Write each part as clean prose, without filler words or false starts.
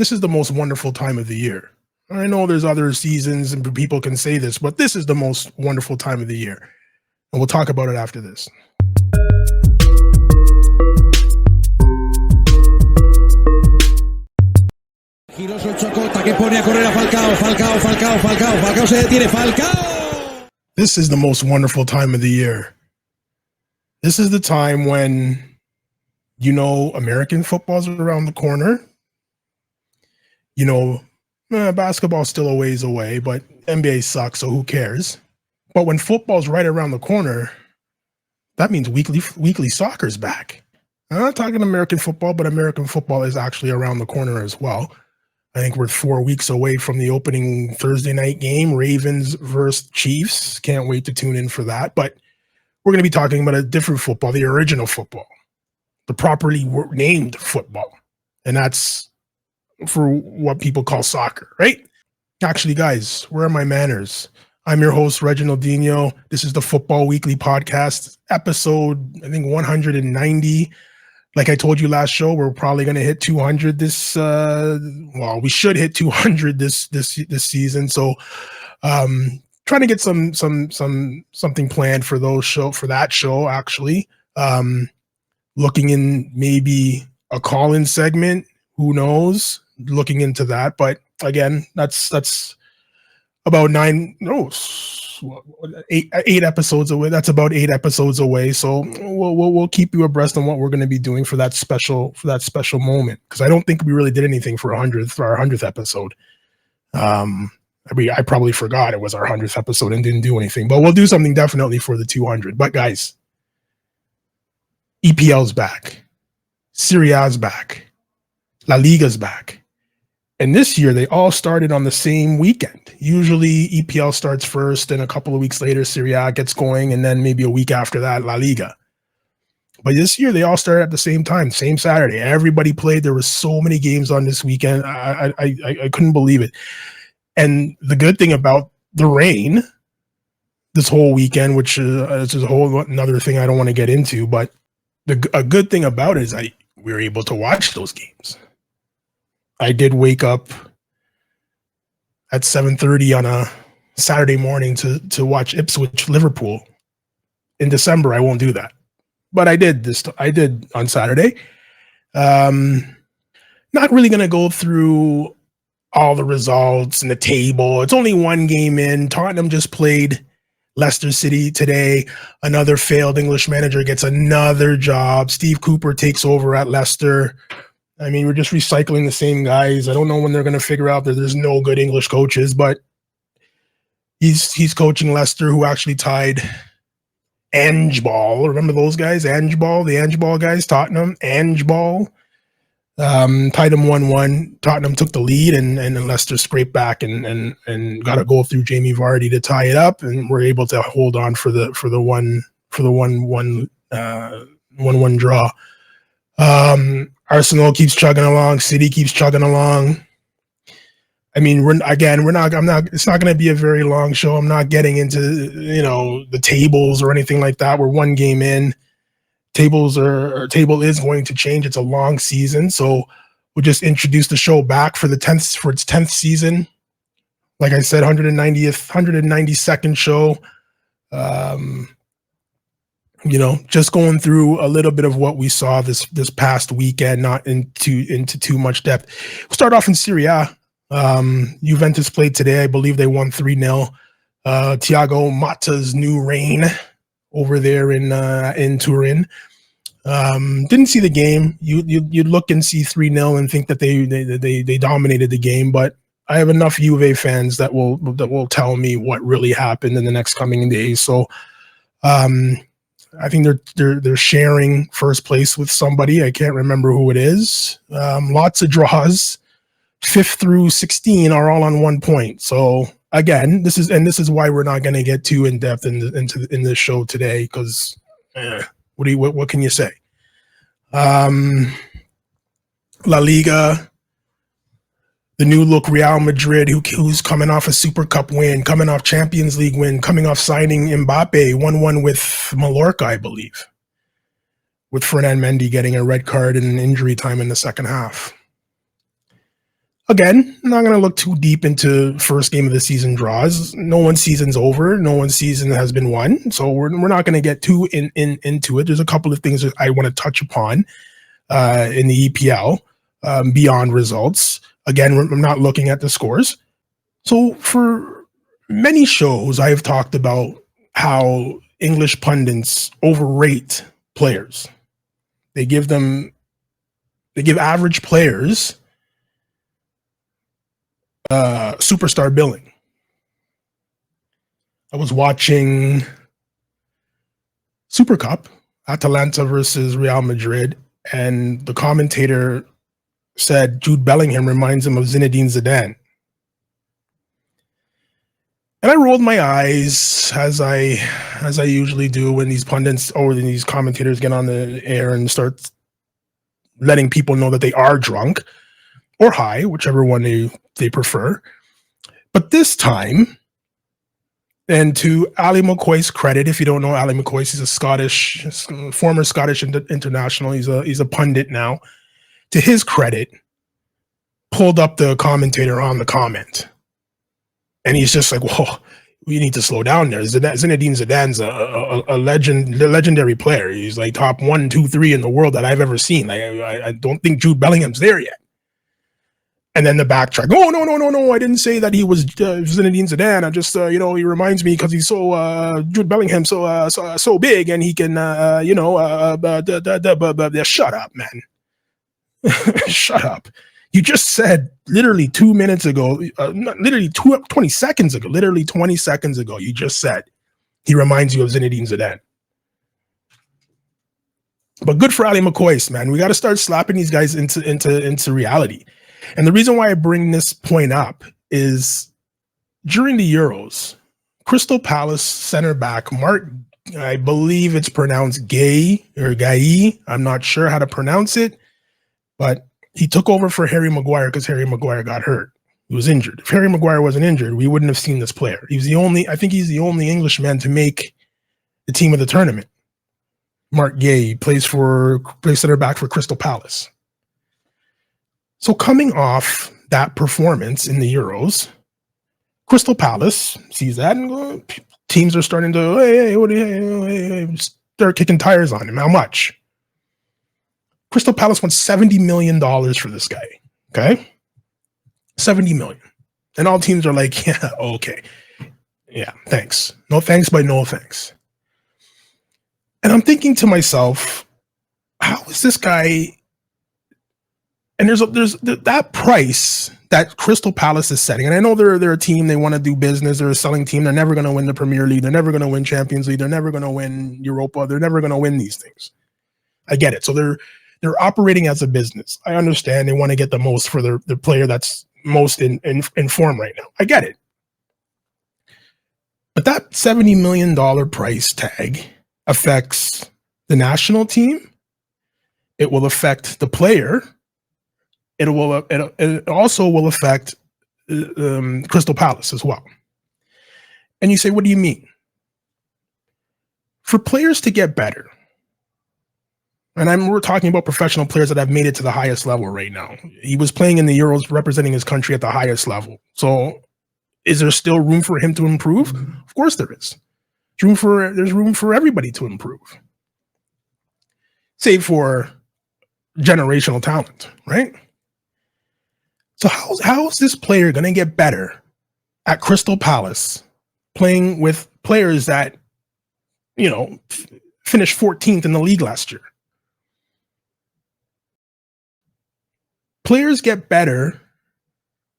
This is the most wonderful time of the year. I know there's other seasons and people can say this, but this is the most wonderful time of the year. And we'll talk about it after this. Giroso Chocota que pone a correr a Falcao se detiene, Falcao! This is the most wonderful time of the year. This is the time when, American football's around the corner. Basketball's still a ways away, but NBA sucks, so who cares? But when football's right around the corner, that means weekly soccer's back. I'm not talking American football, but American football is actually around the corner as well. I think we're 4 weeks away from the opening Thursday night game, Ravens versus Chiefs. Can't wait to tune in for that. But we're going to be talking about a different football, the original football, the properly named football. And that's for what people call soccer, right? Actually, guys, where are my manners? I'm your host, Reginald Dino. This is the Futbol Weekly Podcast, episode, I think, 190. Like I told you last show, we're probably going to hit 200 this. We should hit 200 this season. So, trying to get something planned for that show. Actually, looking in maybe a call-in segment. Who knows? Looking into that, but again, that's about eight episodes away. That's about 8 episodes away. So we'll keep you abreast on what we're going to be doing for that special moment. Because I don't think we really did anything for our 100th episode. I probably forgot it was our 100th episode and didn't do anything. But we'll do something definitely for the 200. But guys, EPL's back, Serie A's back, La Liga's back. And this year, they all started on the same weekend. Usually, EPL starts first, and a couple of weeks later, Serie A gets going, and then maybe a week after that, La Liga. But this year, they all started at the same time, same Saturday. Everybody played. There were so many games on this weekend. I couldn't believe it. And the good thing about the rain this whole weekend, which is a whole another thing I don't want to get into, but a good thing about it is we were able to watch those games. I did wake up at 7:30 on a Saturday morning to watch Ipswich Liverpool. In December, I won't do that, but I did on Saturday. Not really going to go through all the results and the table. It's only one game in. Tottenham just played Leicester City today. Another failed English manager gets another job. Steve Cooper takes over at Leicester. I mean, we're just recycling the same guys. I don't know when they're going to figure out that there's no good English coaches, but he's coaching Leicester, who actually tied Angeball. Remember those guys? Angeball, the Angeball guys, Tottenham, Angeball. Tied them 1-1. Tottenham took the lead, and Leicester scraped back and got a goal through Jamie Vardy to tie it up, and we're able to hold on for the 1-1 draw. Arsenal keeps chugging along. City keeps chugging along. I mean, it's not going to be a very long show. I'm not getting into, the tables or anything like that. We're one game in. Table is going to change. It's a long season. So we'll just introduce the show back for its 10th season. Like I said, 192nd show. Just going through a little bit of what we saw this past weekend, not into too much depth. We'll start off in Serie A. Juventus played today. I believe they won 3-0. Thiago Motta's new reign over there in Turin. Didn't see the game. You'd look and see 3-0 and think that they dominated the game, but I have enough Juve fans that will tell me what really happened in the next coming days. So, I think they're sharing first place with somebody. I can't remember who it is. Lots of draws. 5th through 16 are all on 1 point. So again, this is why we're not going to get too in depth in this show today, because what can you say? La Liga, the new look Real Madrid, who's coming off a Super Cup win, coming off Champions League win, coming off signing Mbappe, 1-1 with Mallorca, I believe, with Fernand Mendy getting a red card and an injury time in the second half. Again, I'm not going to look too deep into first game of the season draws. No one's season's over. No one's season has been won. So we're not going to get too into it. There's a couple of things that I want to touch upon in the EPL beyond results. Again, I'm not looking at the scores. So for many shows, I have talked about how English pundits overrate players. They give average players superstar billing. I was watching Super Cup, Atalanta versus Real Madrid, and the commentator said Jude Bellingham reminds him of Zinedine Zidane. And I rolled my eyes as I usually do when these pundits or these commentators get on the air and start letting people know that they are drunk or high, whichever one they prefer. But this time, and to Ali McCoy's credit, if you don't know Ali McCoy, he's a former Scottish international. He's a pundit now. To his credit, pulled up the commentator on the comment. And he's just like, whoa, we need to slow down there. Zinedine Zidane's a legendary player. He's like top 1, 2, 3 in the world that I've ever seen. I don't think Jude Bellingham's there yet. And then the backtrack. Oh, no. I didn't say that he was Zinedine Zidane. I just, he reminds me because he's so, Jude Bellingham so big and he can, shut up, man. Shut up. You just said literally 2 minutes ago, 20 seconds ago, you just said he reminds you of Zinedine Zidane. But good for Ali McCoy, man. We got to start slapping these guys into reality. And the reason why I bring this point up is during the Euros, Crystal Palace center back Mark, I believe it's pronounced Gay or Gai. I'm not sure how to pronounce it, but he took over for Harry Maguire because Harry Maguire got hurt. He was injured. If Harry Maguire wasn't injured, we wouldn't have seen this player. He's the only Englishman to make the team of the tournament. Mark Gay plays center back for Crystal Palace. So coming off that performance in the Euros, Crystal Palace sees that and teams are starting to start kicking tires on him. How much? Crystal Palace wants $70 million for this guy. Okay? $70 million. And all teams are like, yeah, okay. Yeah, thanks. No thanks, but no thanks. And I'm thinking to myself, how is this guy? And there's that price that Crystal Palace is setting. And I know they're a team, they want to do business, they're a selling team, they're never going to win the Premier League, they're never going to win Champions League, they're never going to win Europa, they're never going to win these things. I get it. So they're operating as a business. I understand they want to get the most for the player that's most in form right now. I get it. But that $70 million price tag affects the national team. It will affect the player. It also will affect Crystal Palace as well. And you say, what do you mean? For players to get better, and we're talking about professional players that have made it to the highest level right now. He was playing in the Euros, representing his country at the highest level. So is there still room for him to improve? Of course there is. There's room for everybody to improve. Save for generational talent, right? So how is this player going to get better at Crystal Palace playing with players that, finished 14th in the league last year? Players get better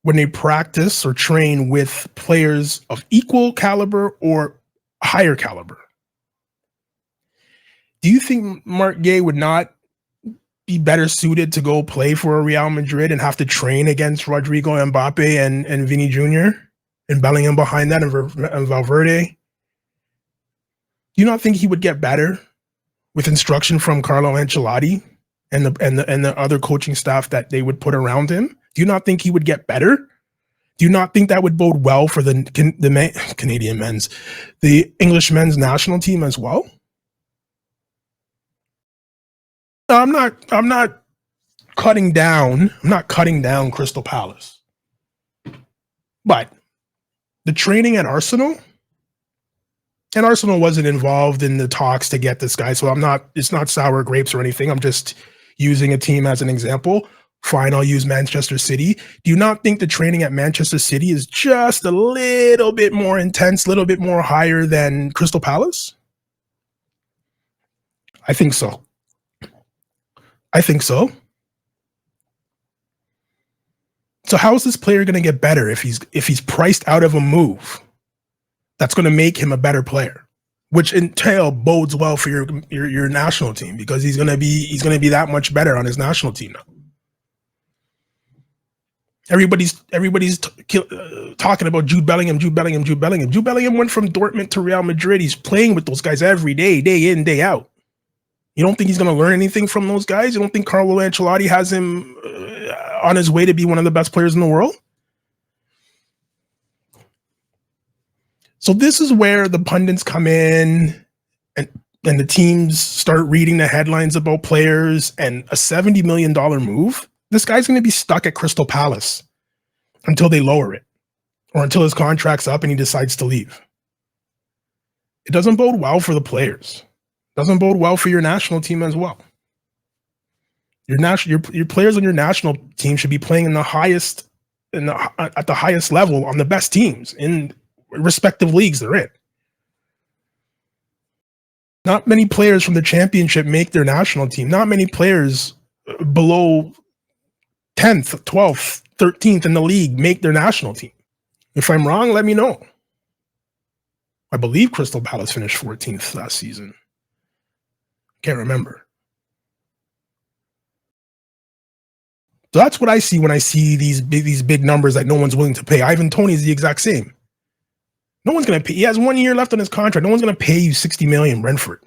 when they practice or train with players of equal caliber or higher caliber. Do you think Mark Gay would not be better suited to go play for Real Madrid and have to train against Rodrigo Mbappe and Vinny Jr. and Bellingham behind that and Valverde? Do you not think he would get better with instruction from Carlo Ancelotti and the other coaching staff that they would put around him? Do you not think he would get better? Do you not think that would bode well for the English men's national team as well? I'm not cutting down. I'm not cutting down Crystal Palace. But the training at Arsenal, and Arsenal wasn't involved in the talks to get this guy, so it's not sour grapes or anything. I'm just using a team as an example. Fine, I'll use Manchester City. Do you not think the training at Manchester City is just a little bit more intense, a little bit more higher than Crystal Palace? I think so. So how is this player going to get better if he's priced out of a move that's going to make him a better player, which in tail bodes well for your national team, because he's going to be that much better on his national team now. Everybody's talking about Jude Bellingham. Jude Bellingham went from Dortmund to Real Madrid. He's playing with those guys every day, day in, day out. You don't think he's going to learn anything from those guys? You don't think Carlo Ancelotti has him on his way to be one of the best players in the world? So this is where the pundits come in and the teams start reading the headlines about players, and a $70 million move. This guy's going to be stuck at Crystal Palace until they lower it, or until his contract's up and he decides to leave. It doesn't bode well for the players. It doesn't bode well for your national team as well. Your players on your national team should be playing at the highest level on the best teams in respective leagues they're in. Not many players from the championship make their national team. Not many players below 10th, 12th, 13th in the league make their national team. If I'm wrong, let me know. I believe Crystal Palace finished 14th last season. Can't remember. So that's what I see when I see these big numbers that no one's willing to pay. Ivan Toney is the exact same. No one's going to pay. He has 1 year left on his contract. No one's going to pay you $60 million, Brentford.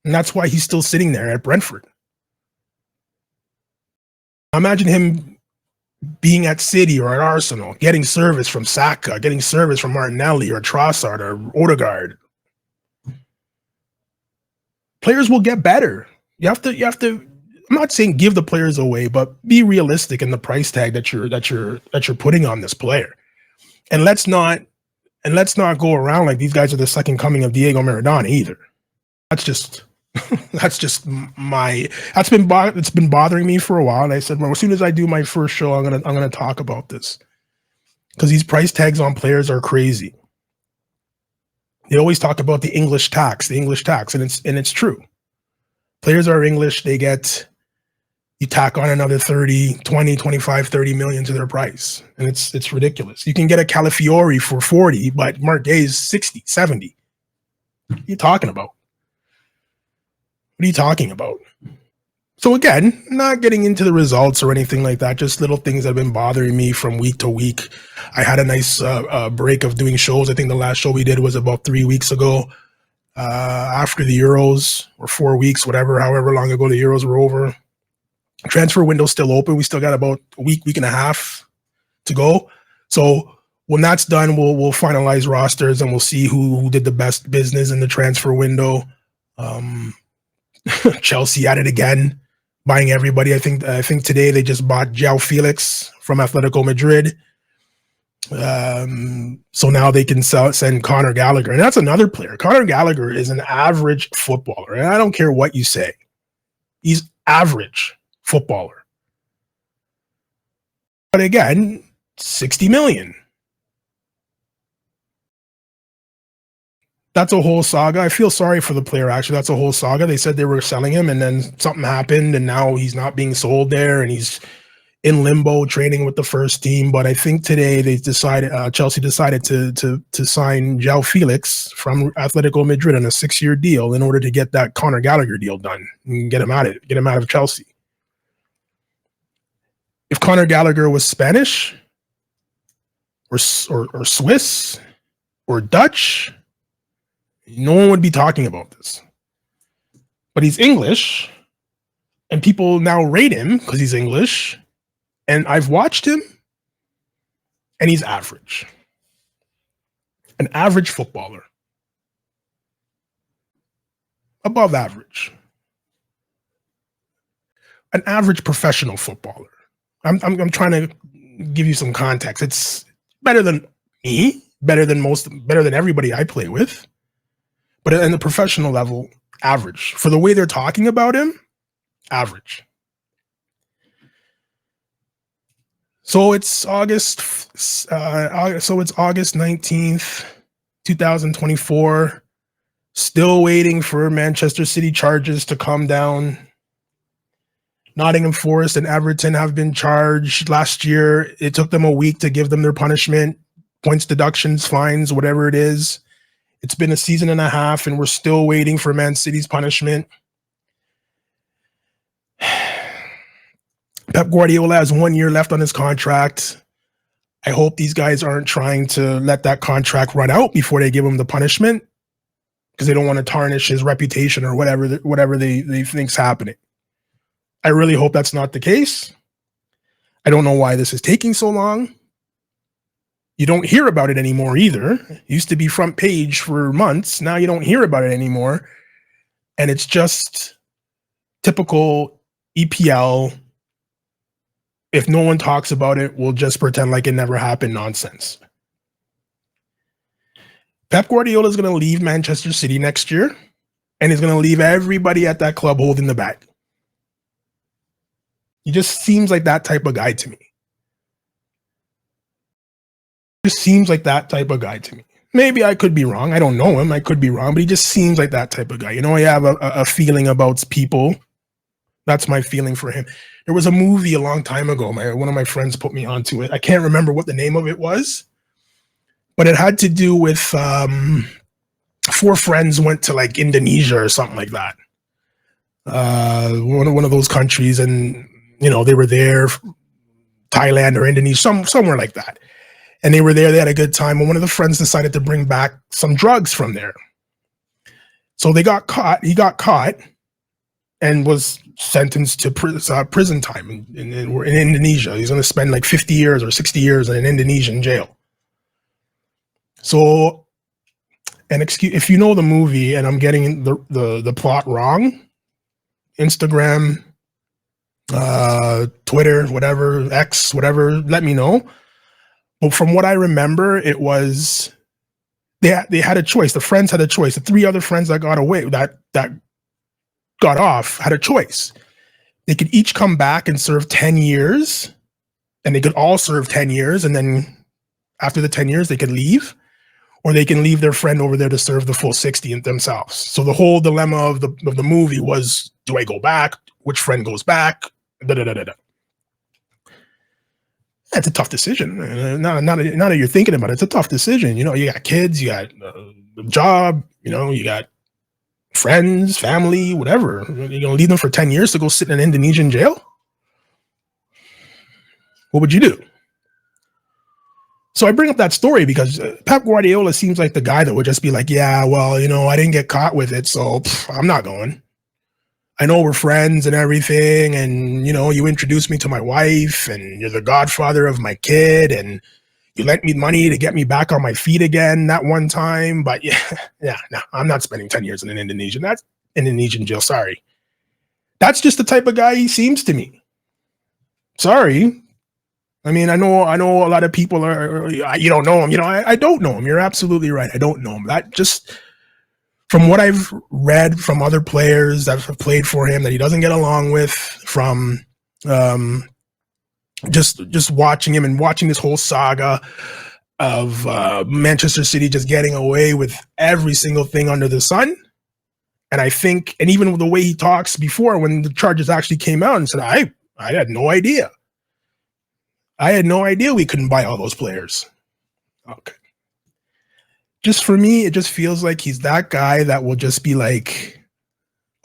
And that's why he's still sitting there at Brentford. Imagine him being at City or at Arsenal, getting service from Saka, getting service from Martinelli or Trossard or Odegaard. Players will get better. You have to. I'm not saying give the players away, but be realistic in the price tag that you're putting on this player. And let's not go around like these guys are the second coming of Diego Maradona either. That's been bothering me for a while. And I said, well, as soon as I do my first show, I'm gonna talk about this, because these price tags on players are crazy. They always talk about the English tax, and it's true. Players are English. You tack on another 30, 20, 25, 30 million to their price. And it's ridiculous. You can get a Calafiori for 40, but Mark Gay is 60, 70. What are you talking about? So again, not getting into the results or anything like that, just little things that have been bothering me from week to week. I had a nice break of doing shows. I think the last show we did was about 3 weeks ago, after the Euros, or 4 weeks, however long ago the Euros were over. Transfer window's still open. We still got about a week and a half to go. So when that's done, we'll finalize rosters and we'll see who did the best business in the transfer window. Chelsea at it again, buying everybody. I think today they just bought João Felix from Atletico Madrid. So now they can send Conor Gallagher, and that's another player. Conor Gallagher is an average footballer, and I don't care what you say. He's average footballer. But again, 60 million. That's a whole saga. I feel sorry for the player, actually. That's a whole saga. They said they were selling him, and then something happened, and now he's not being sold there, and he's in limbo training with the first team. But I think today Chelsea decided to sign João Felix from Atletico Madrid on a 6-year deal in order to get that Conor Gallagher deal done and get him out of Chelsea. If Conor Gallagher was Spanish or Swiss or Dutch, no one would be talking about this. But he's English, and people now rate him because he's English. And I've watched him, and he's average. An average footballer. Above average. an average professional footballer. I'm trying to give you some context. It's better than me, better than everybody I play with. But in the professional level, average. For the way they're talking about him, average. So it's August 19th, 2024. Still waiting for Manchester City charges to come down. Nottingham Forest and Everton have been charged last year. It took them a week to give them their punishment, points deductions, fines, whatever it is. It's been a season and a half, and we're still waiting for Man City's punishment. Pep Guardiola has 1 year left on his contract. I hope these guys aren't trying to let that contract run out before they give him the punishment, because they don't want to tarnish his reputation or whatever they think's happening. I really hope that's not the case. I don't know why this is taking so long. You don't hear about it anymore either. It used to be front page for months. Now you don't hear about it anymore. And it's just typical EPL. If no one talks about it, we'll just pretend like it never happened nonsense. Pep Guardiola is going to leave Manchester City next year, and he's going to leave everybody at that club holding the bag. He just seems like that type of guy to me. Just seems like that type of guy to me. Maybe I could be wrong. I don't know him. I could be wrong, but he just seems like that type of guy. You know, I have a feeling about people. That's my feeling for him. There was a movie a long time ago. One of my friends put me onto it. I can't remember what the name of it was, but it had to do with four friends went to like Indonesia or something like that. One of those countries, and you know, they were there, Thailand or Indonesia, somewhere like that. And they were there, they had a good time. And one of the friends decided to bring back some drugs from there. So they got caught. He got caught and was sentenced to prison time in Indonesia. He's going to spend like 50 years or 60 years in an Indonesian jail. So, and if you know the movie and I'm getting the plot wrong, Instagram, Twitter, whatever, X, whatever, let me know. But from what I remember, it was they had a choice. The friends had a choice. The three other friends that got away, that got off, had a choice. They could each come back and serve 10 years, and they could all serve 10 years, and then after the 10 years, they could leave, or they can leave their friend over there to serve the full 60 themselves. So the whole dilemma of the movie was, do I go back? Which friend goes back? That's a tough decision. Not that you're thinking about it. It's a tough decision. You know, you got kids, you got a job, you know, you got friends, family, whatever. You're going to leave them for 10 years to go sit in an Indonesian jail? What would you do? So I bring up that story because Pep Guardiola seems like the guy that would just be like, yeah, well, you know, I didn't get caught with it, so I'm not going. I know we're friends and everything, and, you know, you introduced me to my wife, and you're the godfather of my kid, and you lent me money to get me back on my feet again that one time, but no, I'm not spending 10 years in an Indonesian jail, sorry. That's just the type of guy he seems to me. Sorry. I mean, I know a lot of people you don't know him. You know, I don't know him. You're absolutely right. I don't know him. That just... From what I've read from other players that have played for him that he doesn't get along with, from just watching him and watching this whole saga of Manchester City just getting away with every single thing under the sun. And I think, and even the way he talks before when the charges actually came out and said, I had no idea. I had no idea we couldn't buy all those players. Okay. Just for me, it just feels like he's that guy that will just be like,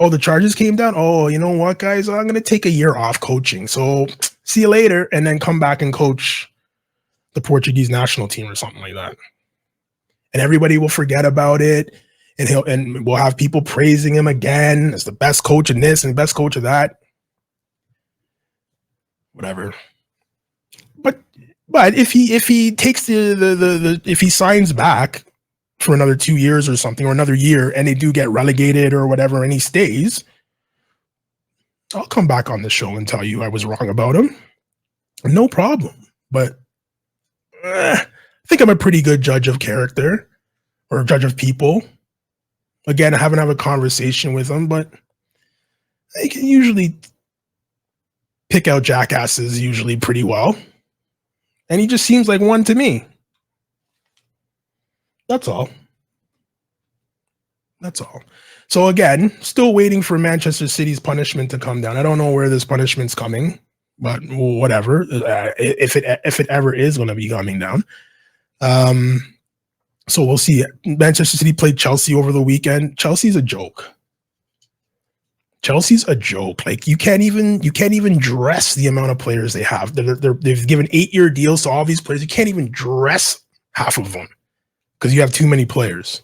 oh, the charges came down. Oh, you know what, guys? I'm going to take a year off coaching. So see you later. And then come back and coach the Portuguese national team or something like that. And everybody will forget about it. And we'll have people praising him again as the best coach in this and the best coach of that. Whatever. But if he takes if he signs back for another 2 years or something, or another year, and they do get relegated or whatever, and he stays, I'll come back on the show and tell you I was wrong about him. No problem. But I think I'm a pretty good judge of character or judge of people. Again, I haven't had a conversation with him, but I can usually pick out jackasses usually pretty well. And he just seems like one to me. That's all. That's all. So again, still waiting for Manchester City's punishment to come down. I don't know where this punishment's coming, but whatever. If it ever is going to be coming down. So we'll see. Manchester City played Chelsea over the weekend. Chelsea's a joke. Chelsea's a joke. Like you can't even dress the amount of players they have. They've given 8-year deals to all these players. You can't even dress half of them because you have too many players.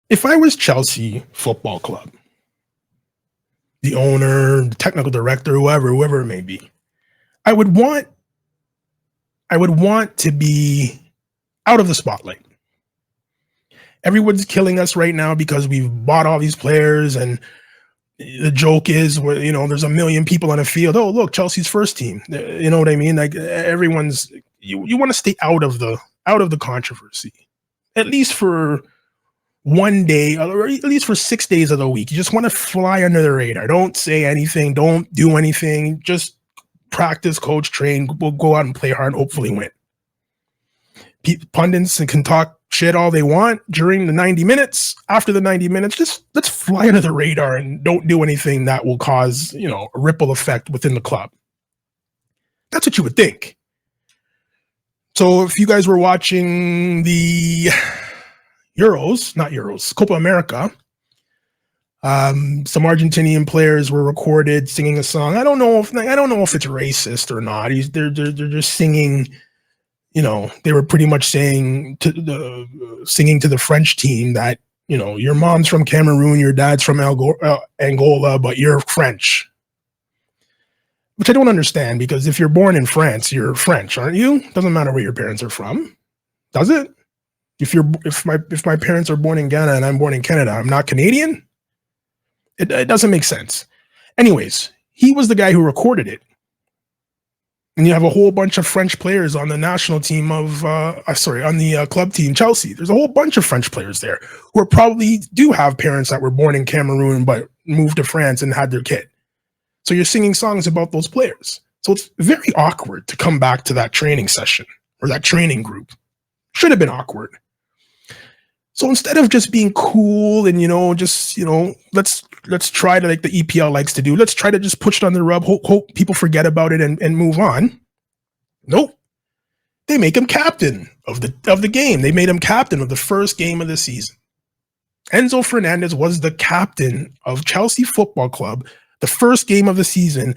If I was Chelsea Football Club, the owner, the technical director, whoever it may be, I would want to be out of the spotlight. Everyone's killing us right now because we've bought all these players, and the joke is, there's a million people on the field. Oh, look, Chelsea's first team. You know what I mean? Like everyone's, you want to stay out of the controversy, at least for one day, or at least for 6 days of the week. You just want to fly under the radar. Don't say anything. Don't do anything. Just practice, coach, train. We'll go out and play hard and hopefully win. Pundits can talk shit all they want during the 90 minutes. After the 90 minutes, just let's fly under the radar and don't do anything that will cause, a ripple effect within the club. That's what you would think. So if you guys were watching the Copa America, some Argentinian players were recorded singing a song. I don't know if it's racist or not. They're just singing. They were pretty much singing to the French team that, your mom's from Cameroon, your dad's from Angola, but you're French. Which I don't understand, because if you're born in France, you're French, aren't you? Doesn't matter where your parents are from, does it? If my parents are born in Ghana and I'm born in Canada, I'm not Canadian? It doesn't make sense. Anyways, he was the guy who recorded it. And you have a whole bunch of French players on the national team on the club team, Chelsea. There's a whole bunch of French players there who probably do have parents that were born in Cameroon but moved to France and had their kid. So you're singing songs about those players. So it's very awkward to come back to that training session or that training group. Should have been awkward. So instead of just being cool and, let's try to, like the EPL likes to do, let's try to just push it on the rub, hope people forget about it and move on. Nope. They make him captain of the game. They made him captain of the first game of the season. Enzo Fernandez was the captain of Chelsea Football Club, the first game of the season,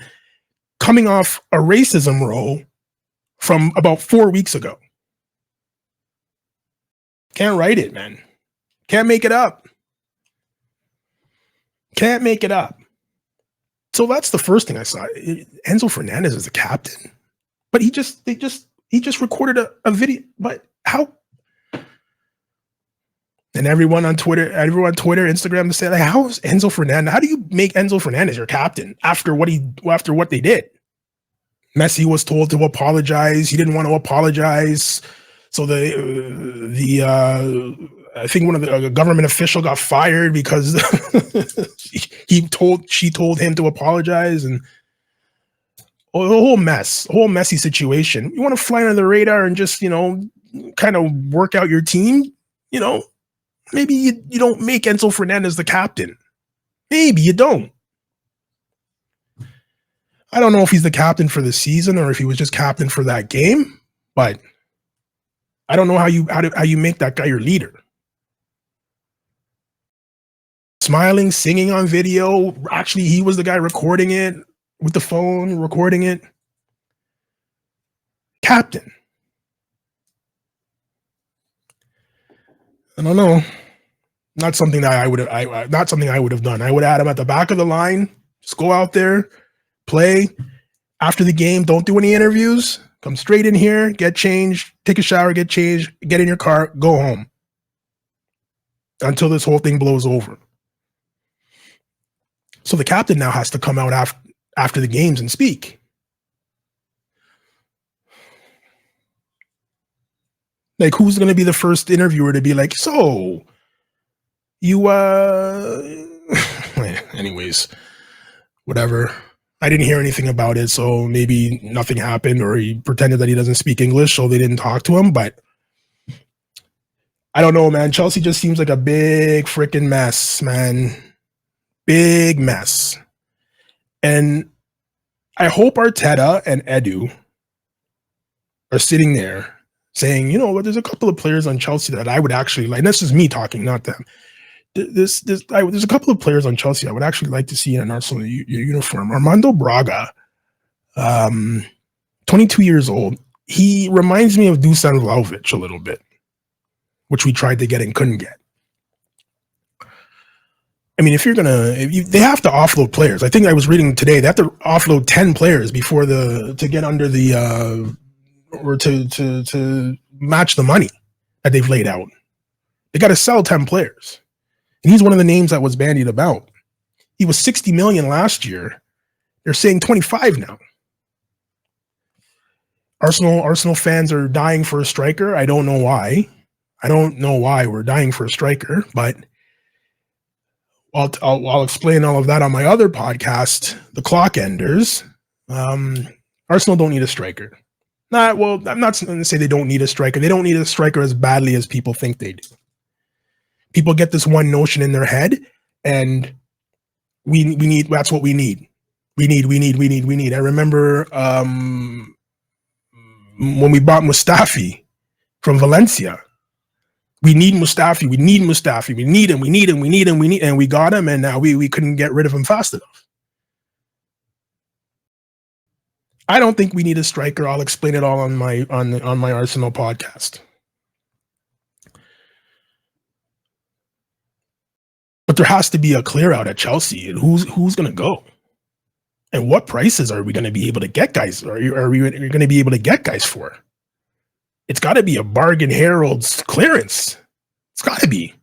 coming off a racism row from about 4 weeks ago. Can't write it, man. Can't make it up. Can't make it up. So that's the first thing I saw. Enzo Fernandez is the captain, but he just recorded a video. But how? And everyone on Twitter, Instagram, to say, like, how is Enzo Fernandez? How do you make Enzo Fernandez your captain after what they did? Messi was told to apologize. He didn't want to apologize. So I think one of the government official got fired because she told him to apologize, and a whole messy situation. You want to fly under the radar and just, kind of work out your team, maybe you don't make Enzo Fernandez the captain. Maybe you don't. I don't know if he's the captain for the season or if he was just captain for that game, but I don't know how you make that guy your leader. Smiling, singing on video. Actually, he was the guy recording it with the phone, recording it. Captain. I don't know. Not something that I would have done. I would have had him at the back of the line. Just go out there, play. After the game, don't do any interviews. Come straight in here, get changed, take a shower, get changed, get in your car, go home. Until this whole thing blows over. So the captain now has to come out after the games and speak. Like, who's going to be the first interviewer to be like, so you, anyways, whatever. I didn't hear anything about it, so maybe nothing happened, or he pretended that he doesn't speak English, so they didn't talk to him. But I don't know, man. Chelsea just seems like a big freaking mess, man. Big mess. And I hope Arteta and Edu are sitting there saying, you know what, there's a couple of players on Chelsea that I would actually like. This is me talking, not them. There's a couple of players on Chelsea I would actually like to see in an Arsenal uniform. Armando Braga, 22 years old. He reminds me of Dusan Vlahovic a little bit, which we tried to get and couldn't get. I mean, they have to offload players. I think I was reading today, they have to offload 10 players before to get under the, or to match the money that they've laid out. They got to sell 10 players. And he's one of the names that was bandied about. He was 60 million last year. They're saying 25 now. Arsenal fans are dying for a striker. I don't know why. I don't know why we're dying for a striker, but I'll explain all of that on my other podcast, The Clock Enders. Arsenal don't need a striker. Well, I'm not going to say they don't need a striker. They don't need a striker as badly as people think they do. People get this one notion in their head, and we need. That's what we need. We need. I remember when we bought Mustafi from Valencia. We need Mustafi. We need Mustafi. We need him. And we got him, and now we couldn't get rid of him fast enough. I don't think we need a striker. I'll explain it all on my Arsenal podcast. But there has to be a clear out at Chelsea. Who's going to go? And what prices are we going to be able to get guys? Are we going to be able to get guys for? It's got to be a bargain herald's clearance. It's got to be.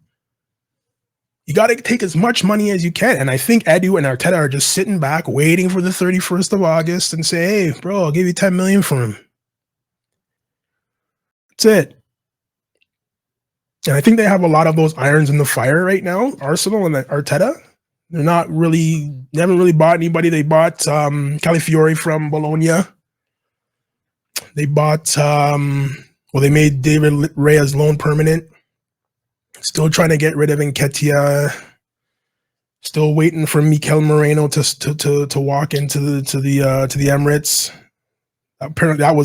You got to take as much money as you can. And I think Edu and Arteta are just sitting back, waiting for the 31st of August and say, hey, bro, I'll give you 10 million for him. That's it. And I think they have a lot of those irons in the fire right now, Arsenal and Arteta. They haven't really bought anybody. They bought Calafiori from Bologna. They bought, they made David Raya's loan permanent. Still trying to get rid of Nketiah. Still waiting for Mikel Moreno to walk into the Emirates. Apparently that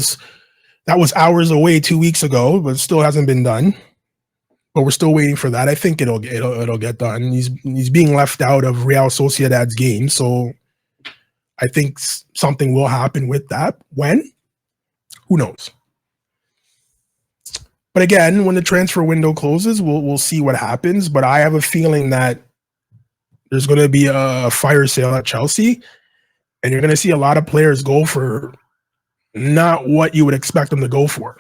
was hours away 2 weeks ago, but still hasn't been done. But we're still waiting for that. I think it'll get done. He's being left out of Real Sociedad's game, so I think something will happen with that. When? Who knows? But again, when the transfer window closes, we'll see what happens. But I have a feeling that there's going to be a fire sale at Chelsea, and you're going to see a lot of players go for not what you would expect them to go for.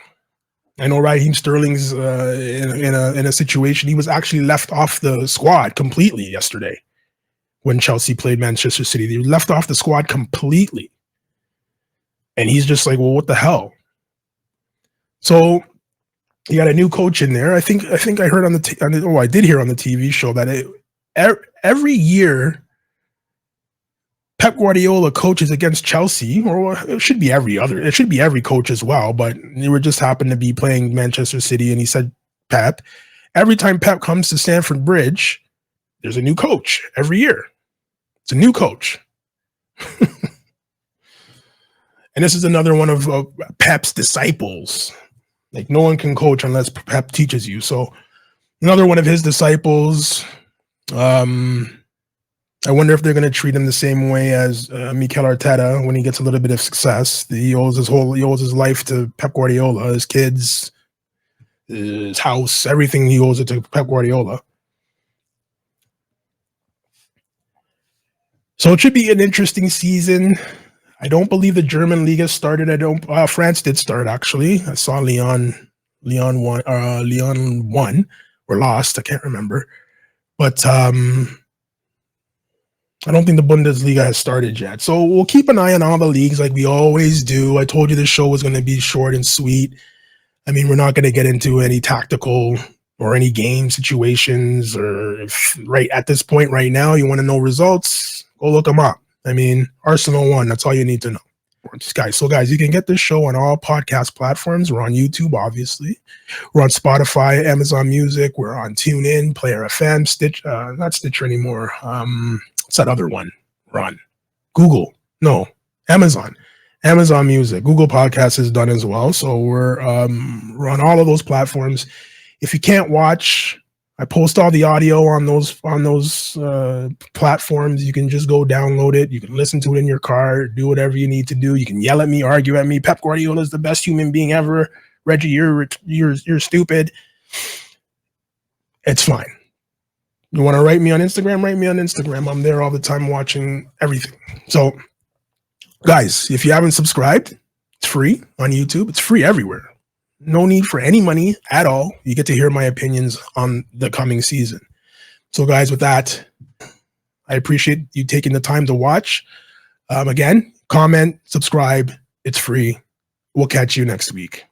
I know Raheem Sterling's in a situation. He was actually left off the squad completely yesterday when Chelsea played Manchester City. They left off the squad completely, and he's just like, well, what the hell? So you got a new coach in there. I think I heard I did hear on the TV show that every year Pep Guardiola coaches against Chelsea, or it should be every coach as well, but they were just happened to be playing Manchester City, and he said, Pep, every time Pep comes to Stamford Bridge, there's a new coach every year. It's a new coach. And this is another one of Pep's disciples. Like, no one can coach unless Pep teaches you. So another one of his disciples. I wonder if they're going to treat him the same way as Mikel Arteta when he gets a little bit of success. He owes his life to Pep Guardiola, his kids, his house, everything. He owes it to Pep Guardiola. So it should be an interesting season. I don't believe the German league has started. France did start, actually. I saw Lyon won or lost. I can't remember. But I don't think the Bundesliga has started yet. So we'll keep an eye on all the leagues like we always do. I told you this show was going to be short and sweet. I mean, we're not going to get into any tactical or any game situations, or if right at this point right now you want to know results, go look them up. I mean, Arsenal won. That's all you need to know. So guys, you can get this show on all podcast platforms. We're on YouTube, obviously. We're on Spotify, Amazon Music. We're on TuneIn, Player FM, Stitch, not Stitcher anymore. What's that other one? We're on Google. No, Amazon Music. Google Podcasts is done as well. So we're on all of those platforms. If you can't watch, I post all the audio on those platforms. You can just go download it. You can listen to it in your car, do whatever you need to do. You can yell at me, argue at me. Pep Guardiola is the best human being ever. Reggie, you're stupid. It's fine. You want to write me on Instagram? Write me on Instagram. I'm there all the time watching everything. So, guys, if you haven't subscribed, it's free on YouTube. It's free everywhere. No need for any money at all. You get to hear my opinions on the coming season. So, guys, with that, I appreciate you taking the time to watch. Again, comment, subscribe. It's free. We'll catch you next week.